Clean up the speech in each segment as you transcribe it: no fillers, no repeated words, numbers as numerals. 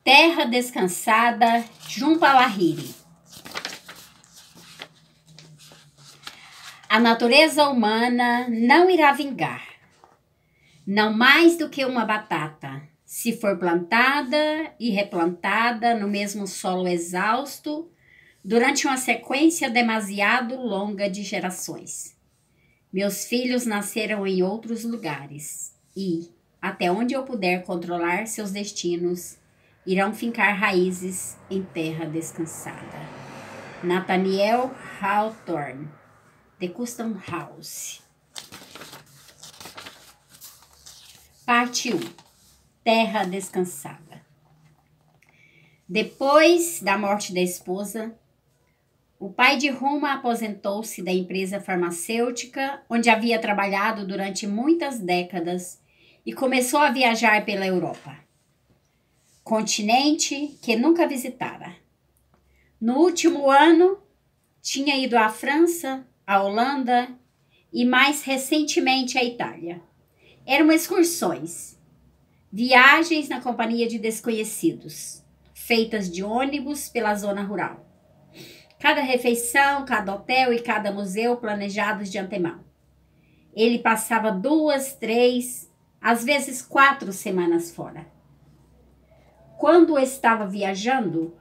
Terra Descansada, Jhumpa Lahiri. A natureza humana não irá vingar, não mais do que uma batata, se for plantada e replantada no mesmo solo exausto durante uma sequência demasiado longa de gerações. Meus filhos nasceram em outros lugares e, até onde eu puder controlar seus destinos, irão fincar raízes em terra descansada. Nathaniel Hawthorne, The Custom House. Parte 1. Terra descansada. Depois da morte da esposa, o pai de Ruma aposentou-se da empresa farmacêutica onde havia trabalhado durante muitas décadas e começou a viajar pela Europa, continente que nunca visitara. No último ano, tinha ido à França, à Holanda e mais recentemente à Itália. Eram excursões, viagens na companhia de desconhecidos, feitas de ônibus pela zona rural. Cada refeição, cada hotel e cada museu planejados de antemão. Ele passava 2, 3, às vezes 4 semanas fora. Quando estava viajando,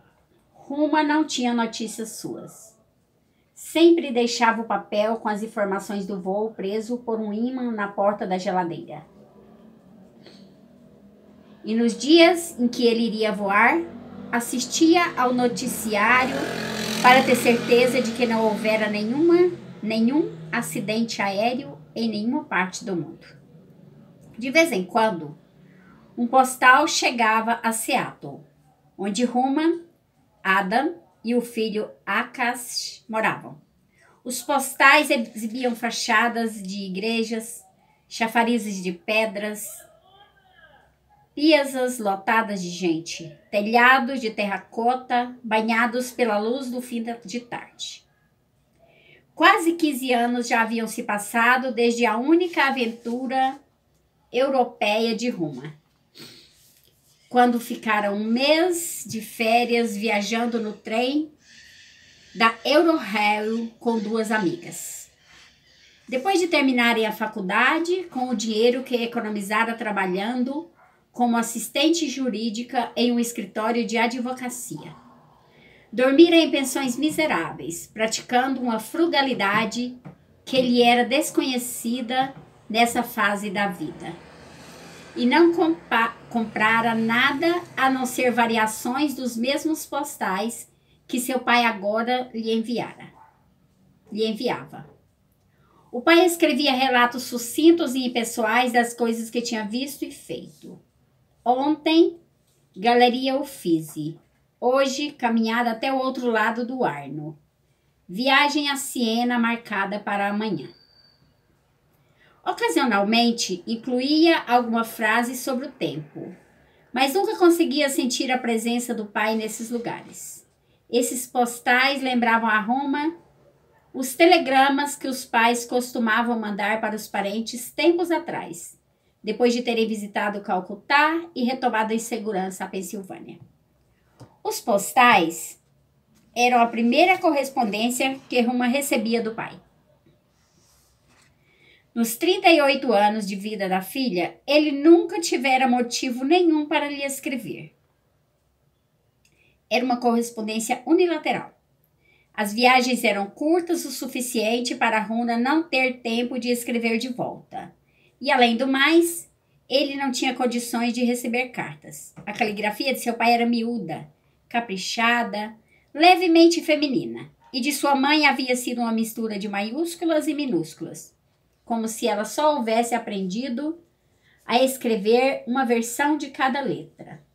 Ruma não tinha notícias suas. Sempre deixava o papel com as informações do voo preso por um ímã na porta da geladeira. E nos dias em que ele iria voar, assistia ao noticiário para ter certeza de que não houvera nenhum acidente aéreo em nenhuma parte do mundo. De vez em quando, um postal chegava a Seattle, onde Ruma, Adam e o filho Akash moravam. Os postais exibiam fachadas de igrejas, chafarizes de pedras, piazzas lotadas de gente, telhados de terracota banhados pela luz do fim de tarde. Quase 15 anos já haviam se passado desde a única aventura europeia de Ruma, quando ficaram um mês de férias viajando no trem da Eurorail com 2 amigas. Depois de terminarem a faculdade, com o dinheiro que economizara trabalhando como assistente jurídica em um escritório de advocacia. Dormira em pensões miseráveis, praticando uma frugalidade que lhe era desconhecida nessa fase da vida. E não comprara nada a não ser variações dos mesmos postais que seu pai agora lhe enviava. O pai escrevia relatos sucintos e impessoais das coisas que tinha visto e feito. Ontem, Galeria Uffizi. Hoje, caminhada até o outro lado do Arno. Viagem a Siena marcada para amanhã. Ocasionalmente, incluía alguma frase sobre o tempo, mas nunca conseguia sentir a presença do pai nesses lugares. Esses postais lembravam a Roma os telegramas que os pais costumavam mandar para os parentes tempos atrás, depois de terem visitado Calcutá e retomado em segurança a Pensilvânia. Os postais eram a primeira correspondência que Ruma recebia do pai. Nos 38 anos de vida da filha, ele nunca tivera motivo nenhum para lhe escrever. Era uma correspondência unilateral. As viagens eram curtas o suficiente para Runa não ter tempo de escrever de volta. E, além do mais, ele não tinha condições de receber cartas. A caligrafia de seu pai era miúda, caprichada, levemente feminina. E de sua mãe havia sido uma mistura de maiúsculas e minúsculas, como se ela só houvesse aprendido a escrever uma versão de cada letra.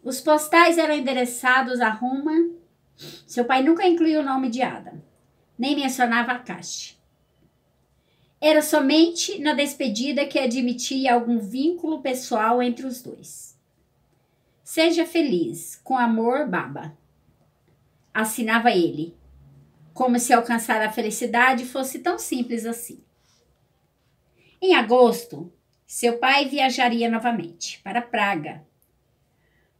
Os postais eram endereçados a Ruma. Seu pai nunca incluiu o nome de Adam, nem mencionava Akash. Era somente na despedida que admitia algum vínculo pessoal entre os dois. Seja feliz, com amor, Baba, assinava ele, como se alcançar a felicidade fosse tão simples assim. Em agosto, seu pai viajaria novamente para Praga.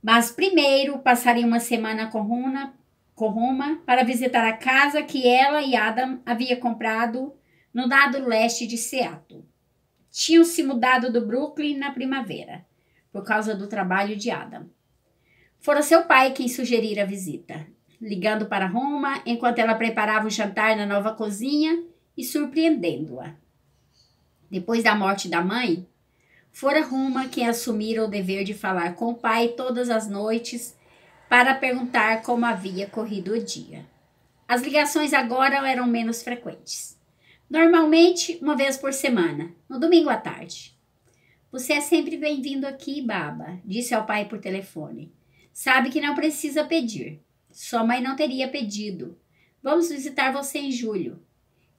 Mas primeiro passaria uma semana com Roma para visitar a casa que ela e Adam haviam comprado no lado leste de Seattle. Tinham se mudado do Brooklyn na primavera, por causa do trabalho de Adam. Fora seu pai quem sugerira a visita, ligando para Roma enquanto ela preparava o jantar na nova cozinha e surpreendendo-a. Depois da morte da mãe, fora Roma quem assumira o dever de falar com o pai todas as noites para perguntar como havia corrido o dia. As ligações agora eram menos frequentes. Normalmente, uma vez por semana, no domingo à tarde. Você é sempre bem-vindo aqui, Baba, disse ao pai por telefone. Sabe que não precisa pedir. Sua mãe não teria pedido. Vamos visitar você em julho.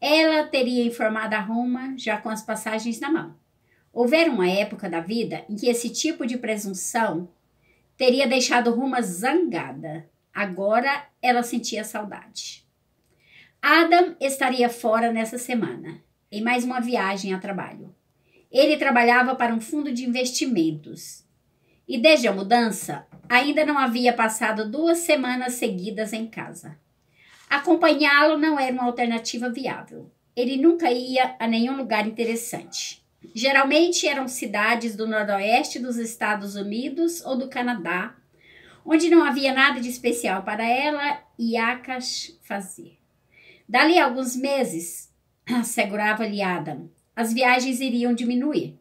Ela teria informado a Roma já com as passagens na mão. Houvera uma época da vida em que esse tipo de presunção teria deixado Roma zangada. Agora ela sentia saudade. Adam estaria fora nessa semana, em mais uma viagem a trabalho. Ele trabalhava para um fundo de investimentos. E desde a mudança, ainda não havia passado 2 semanas seguidas em casa. Acompanhá-lo não era uma alternativa viável. Ele nunca ia a nenhum lugar interessante. Geralmente eram cidades do noroeste dos Estados Unidos ou do Canadá, onde não havia nada de especial para ela e Akash fazer. Dali a alguns meses, assegurava-lhe Adam, as viagens iriam diminuir.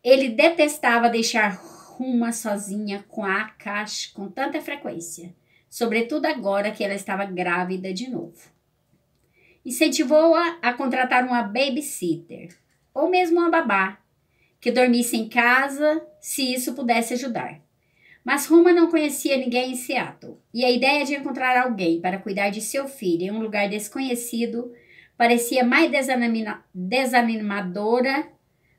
Ele detestava deixar Ruma sozinha com a Akash com tanta frequência, sobretudo agora que ela estava grávida de novo. Incentivou-a a contratar uma babysitter, ou mesmo uma babá, que dormisse em casa se isso pudesse ajudar. Mas Ruma não conhecia ninguém em Seattle, e a ideia de encontrar alguém para cuidar de seu filho em um lugar desconhecido parecia mais desanimadora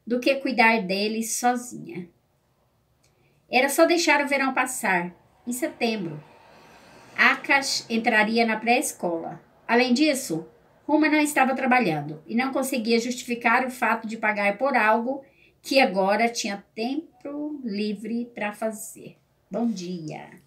do que cuidar dele sozinha. Era só deixar o verão passar. Em setembro, Akash entraria na pré-escola. Além disso, Ruma não estava trabalhando e não conseguia justificar o fato de pagar por algo que agora tinha tempo livre para fazer. Bom dia!